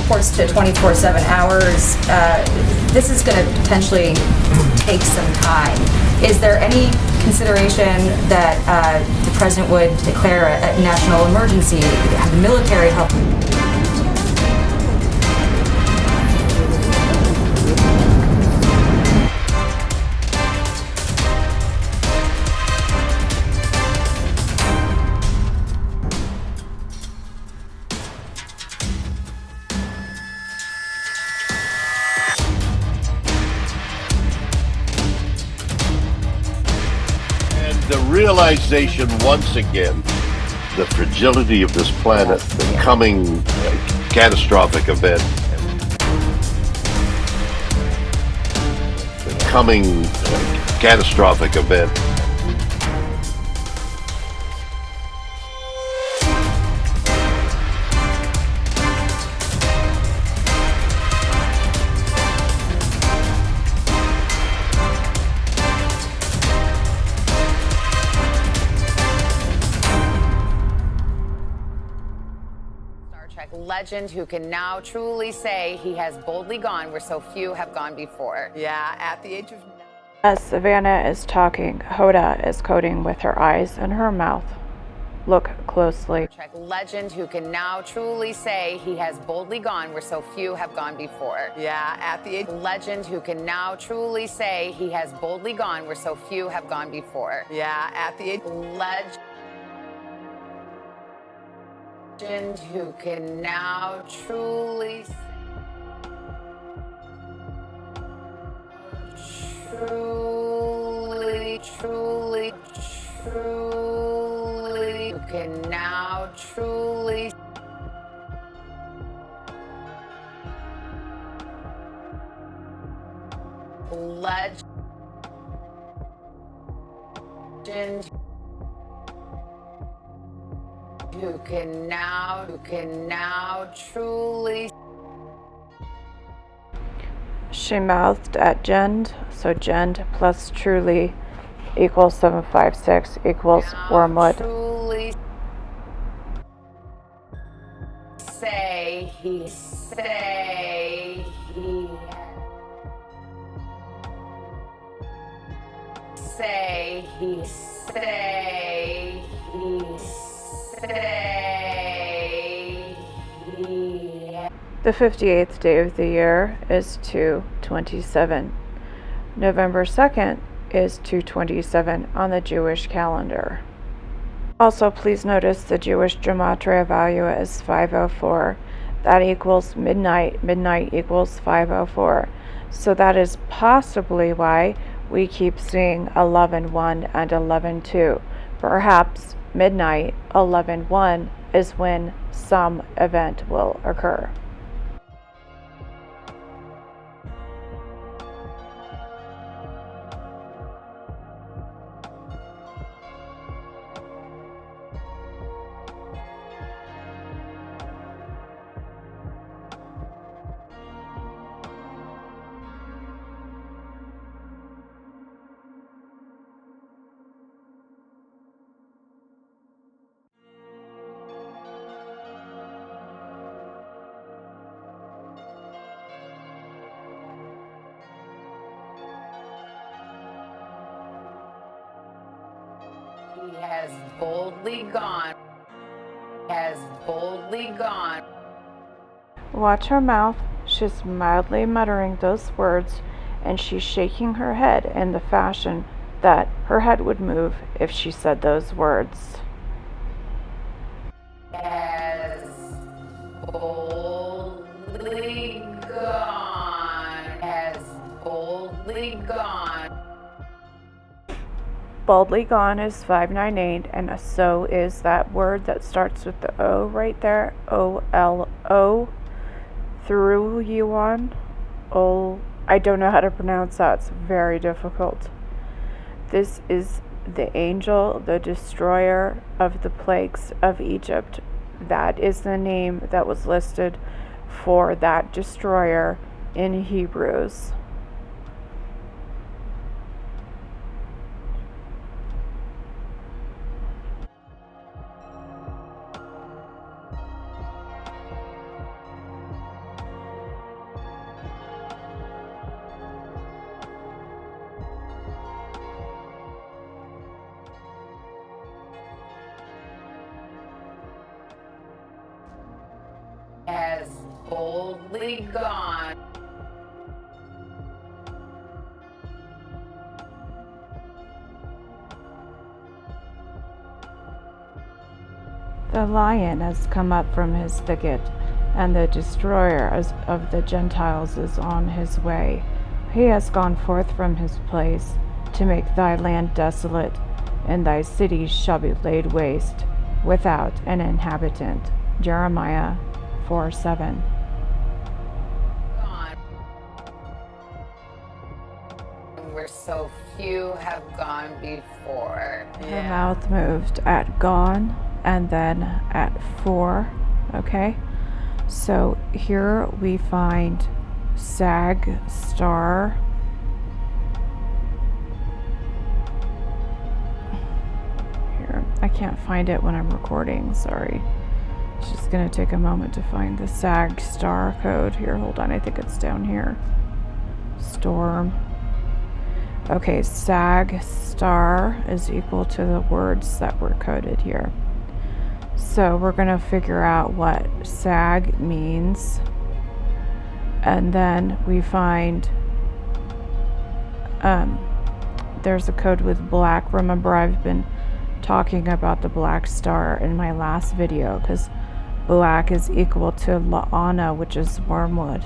reports to 24/7 hours. This is going to potentially take some time. Is there any consideration that the president would declare a national emergency, have the military help? The realization once again, the fragility of this planet, the coming catastrophic event, the coming catastrophic event. Legend who can now truly say he has boldly gone where so few have gone before. Yeah, at the age of... As Savannah is talking, Hoda is coding with her eyes and her mouth. Look closely. Legend who can now truly say he has boldly gone where so few have gone before. Yeah, at the age... Legend who can now truly say he has boldly gone where so few have gone before. Yeah, at the age... Legend who can now truly who can now truly legend who can now truly. She mouthed at Jend, so Jend plus truly equals 756 equals Wormwood. Truly say he say he say he say he The 58th day of the year is 2/27. November 2nd is 2/27 on the Jewish calendar. Also, please notice the Jewish Gematria value is 504. That equals midnight. Midnight equals 504. So that is possibly why we keep seeing 11-1 and 11-2. Perhaps midnight 11-1 is when some event will occur. He has boldly gone. Has boldly gone. Watch her mouth. She's mildly muttering those words, and she's shaking her head in the fashion that her head would move if she said those words. Has boldly gone. Has boldly gone. Boldly gone is 598, and so is that word that starts with the O right there. O-L-O. Through you on. Oh, I don't know how to pronounce that. It's very difficult. This is the angel, the destroyer of the plagues of Egypt. That is the name that was listed for that destroyer in Hebrews. boldly gone. The lion has come up from his thicket, and the destroyer of the Gentiles is on his way. He has gone forth from his place to make thy land desolate, and thy cities shall be laid waste, without an inhabitant. Jeremiah 4:7. Gone. Where so few have gone before. Her mouth moved at gone and then at for. Okay, so here we find sag star. Here, I can't find it when I'm recording, sorry. It's just gonna take a moment to find the sag star code. Here, hold on, I think it's down here. Storm. Okay, sag star is equal to the words that were coded here. So we're going to figure out what sag means. And then we find there's a code with black. Remember, I've been talking about the black star in my last video because black is equal to La'ana, which is wormwood.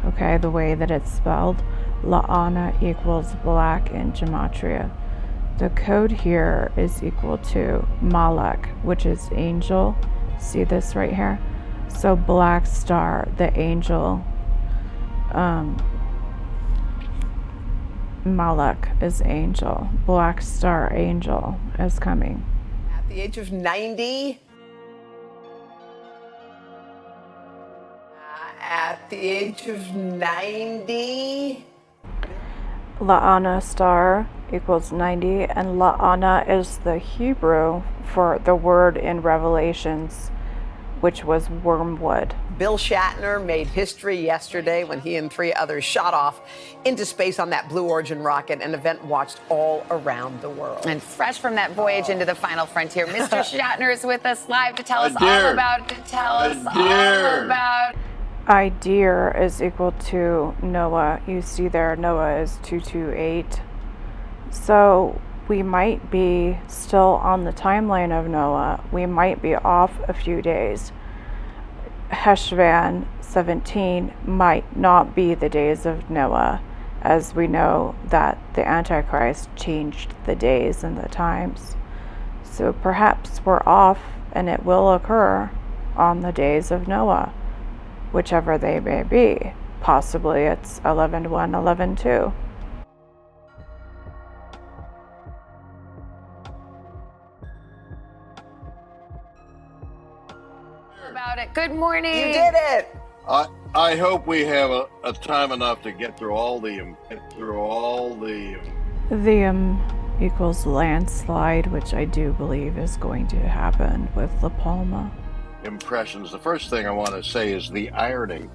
Okay, the way that it's spelled. La'ana equals black in Gematria. The code here is equal to Malak, which is angel. See this right here? So black star, the angel, Malak is angel. Black star angel is coming. At the age of 90. At the age of 90. La'ana star equals 90, and La'ana is the Hebrew for the word in Revelations, which was wormwood. Bill Shatner made history yesterday when he and 3 others shot off into space on that Blue Origin rocket, an event watched all around the world. And fresh from that voyage into the final frontier, Mr. Shatner is with us live to tell us all about. Idear is equal to Noah. You see there, Noah is 228. So we might be still on the timeline of Noah. We might be off a few days. Heshvan 17 might not be the days of Noah, as we know that the Antichrist changed the days and the times. So perhaps we're off and it will occur on the days of Noah, whichever they may be. Possibly it's 11-1, 11-2. About it. Good morning. You did it. I hope we have a time enough to get through all the The equals landslide, which I do believe is going to happen with La Palma. impressions. The first thing I want to say is the irony.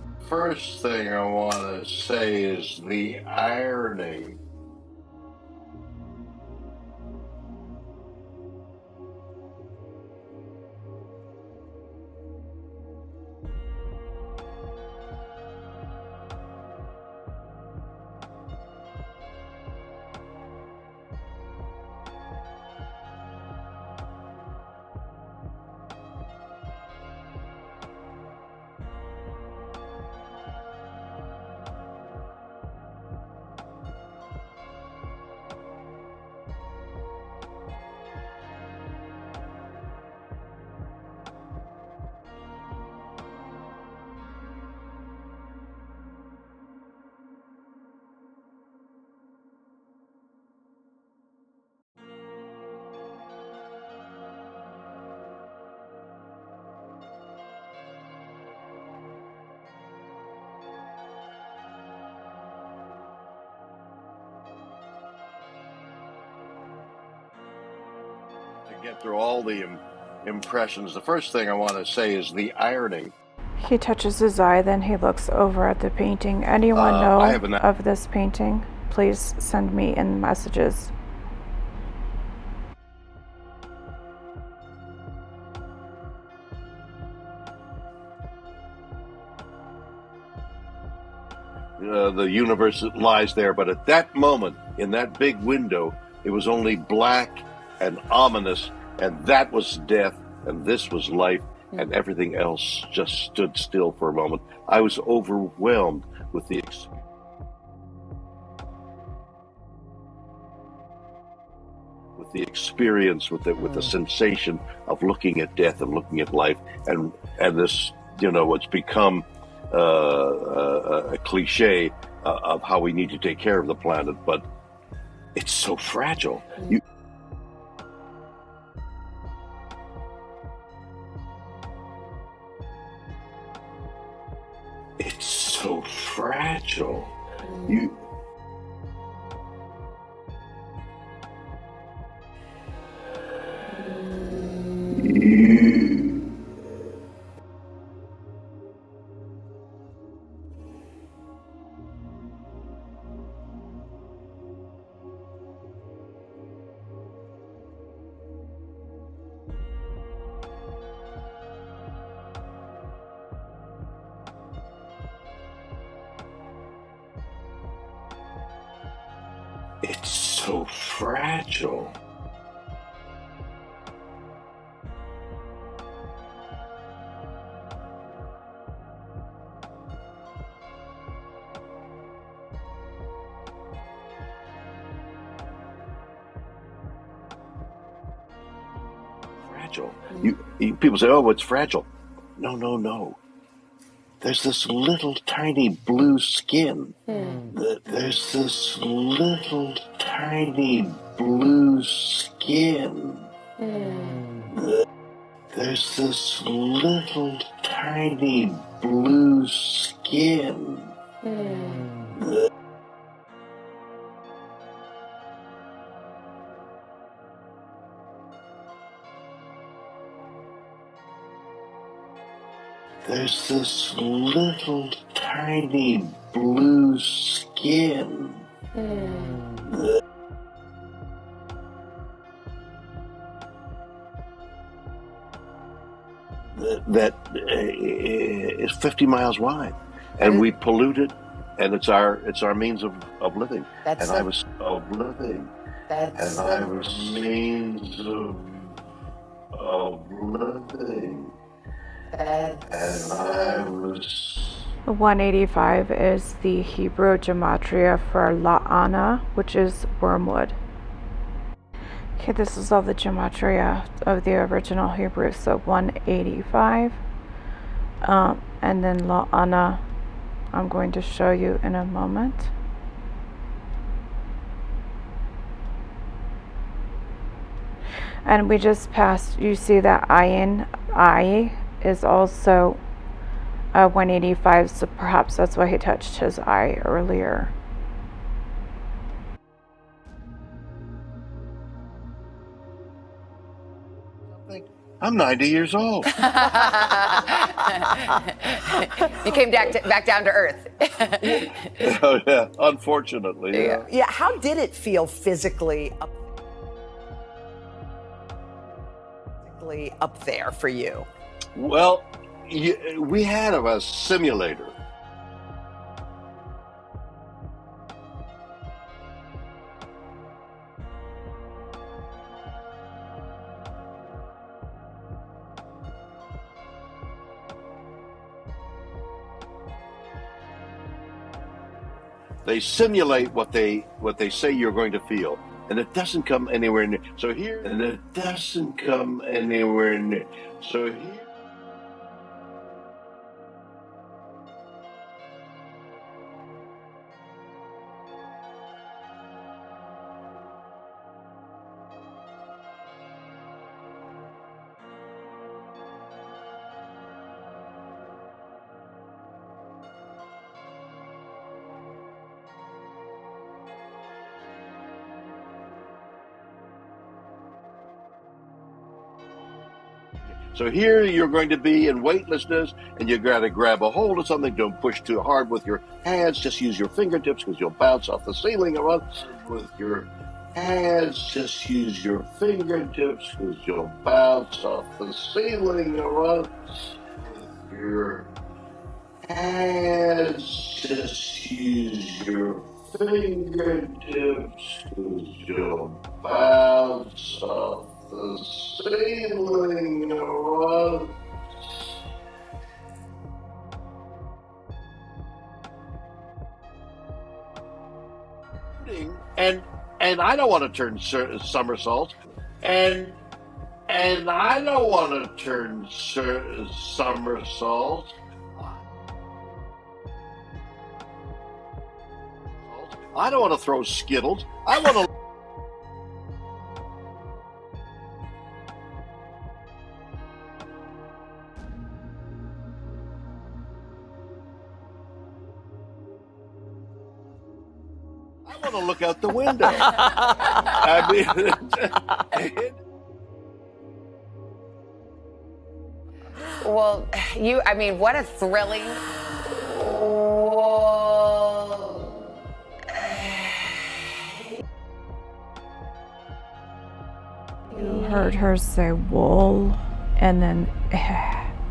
Get through all the impressions. The first thing I want to say is the irony. He touches his eye, then he looks over at the painting. Anyone know of this painting? Please send me in messages. the universe that lies there. But at that moment, in that big window, it was only black and ominous, and that was death, and this was life, and everything else just stood still for a moment. I was overwhelmed with the experience, with the sensation of looking at death and looking at life, and this, it's become a cliche of how we need to take care of the planet, but it's so fragile. It's so fragile. It's so fragile. Fragile. People say, "Oh, it's fragile." No. There's this little tiny blue skin. There's this little tiny blue skin. There's this little tiny blue skin. There's this little tiny blue skin. That is 50 miles wide, and we pollute it, and it's our means of living. And I was of living. And I was means of living. And I was. 185 is the Hebrew Gematria for La'ana, which is wormwood. Okay, this is all the Gematria of the original Hebrew, so 185. And then La'ana, I'm going to show you in a moment. And we just passed, you see that ayin, I is also 185, so perhaps that's why he touched his eye earlier. I'm 90 years old. You came back down to earth. Oh, yeah, unfortunately. Yeah, how did it feel physically up there for you? Well, we had a simulator. They simulate what they say you're going to feel, and it doesn't come anywhere near. So here, and it doesn't come anywhere near. So here. So here you're going to be in weightlessness, and you got to grab a hold of something. Don't push too hard with your hands. Just use your fingertips because you'll bounce off the ceiling and run. With your hands, just use your fingertips because you'll bounce off the ceiling and run. With your And just use your fingertips to bounce off the ceiling once. And I don't want to turn somersaults. And I don't want to turn somersaults. I don't want to throw Skittles. I want to. I want to look out the window. I mean, Well, I mean, what a thrilling. You heard her say wool and then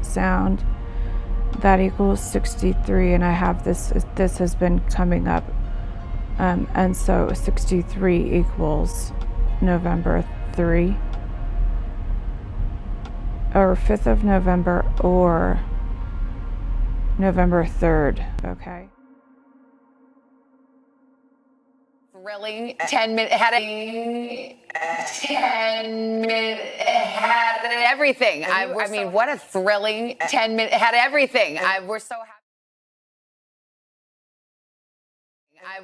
sound. That equals 63, and I have this has been coming up. And so 63 equals November 3. Or 5th of November or November 3rd, okay? Thrilling 10-minute had everything. I mean, what a thrilling 10-minute had everything. We're so happy.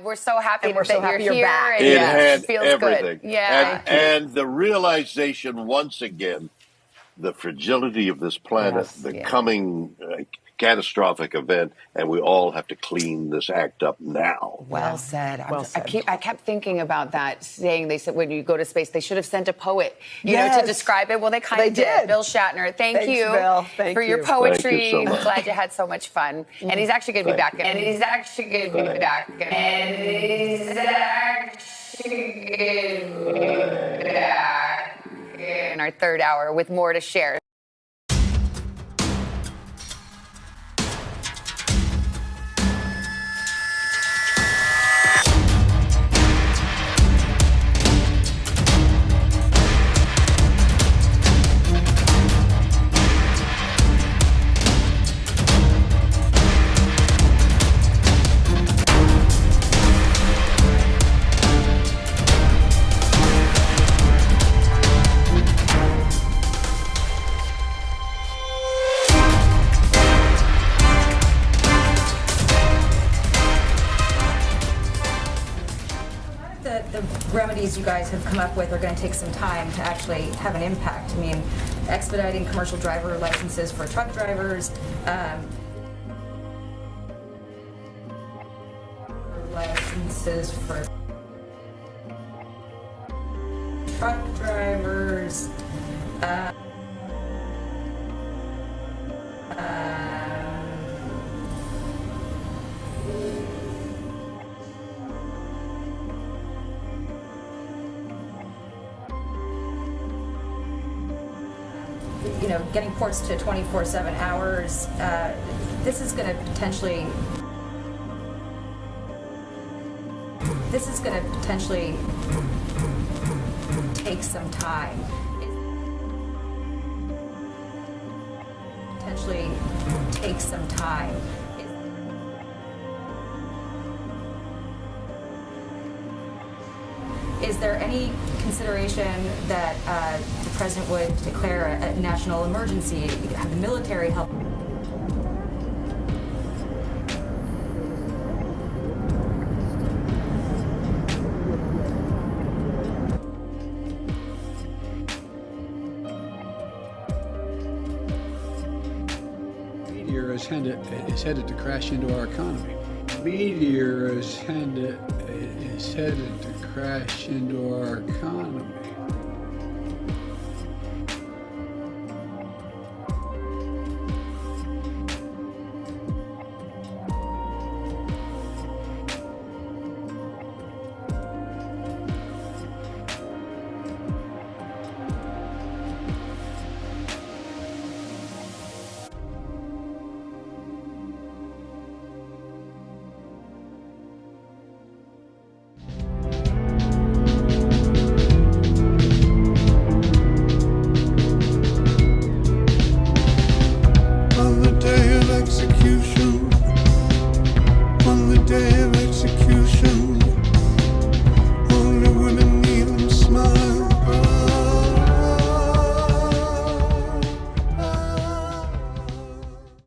We're so happy that you're here. Back. And it had feels everything. Good. Yeah. And the realization once again, the fragility of this planet, the coming catastrophic event, and we all have to clean this act up now. Well said. Well said. I kept thinking about that, saying they said when you go to space, they should have sent a poet, you know, to describe it. Well, they kind of did. Bill Shatner, thanks you Bill. for your poetry. Thank you so much. I'm glad you had so much fun. And he's actually going to be back. And he's actually going to be back. And he's actually going to be back in our third hour with more to share. The remedies you guys have come up with are going to take some time to actually have an impact. I mean, expediting commercial driver licenses for truck drivers, licenses for truck drivers, you know, getting ports to 24/7 hours. This is going to potentially take some time. Is there any consideration that the president would declare a national emergency, have the military help? Meteor is headed to crash into our economy. Meteor is headed to crash into our economy.